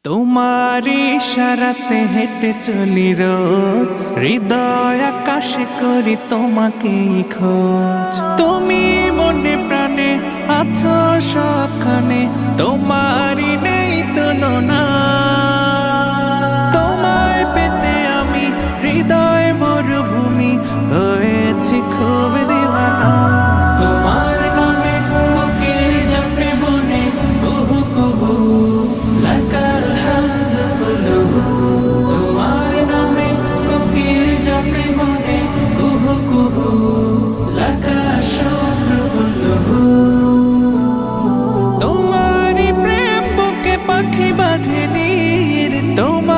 তোমার ইশারাতে হেঁটে চলি রোজ, হৃদয় আকাশে করি তোমাকেই খোঁজ। তুমি মনে প্রাণে আছো সবখানে, তোমারই নেই তুলনা। তোমায় পেতে আমি হৃদয় মরুভূমি হয়েছি খুব দিওয়ানা। তোমার নামে কোকিল জপে বনে কুহু কুহু, লাকাল হামদ কুলুহু। তোমার নামে কোকিল জপে বনে কুহু কুহু, লাকাল শুকর কুলুহু। তোমারি প্রেম বুকে পাখি বাঁধে নীর, তোমার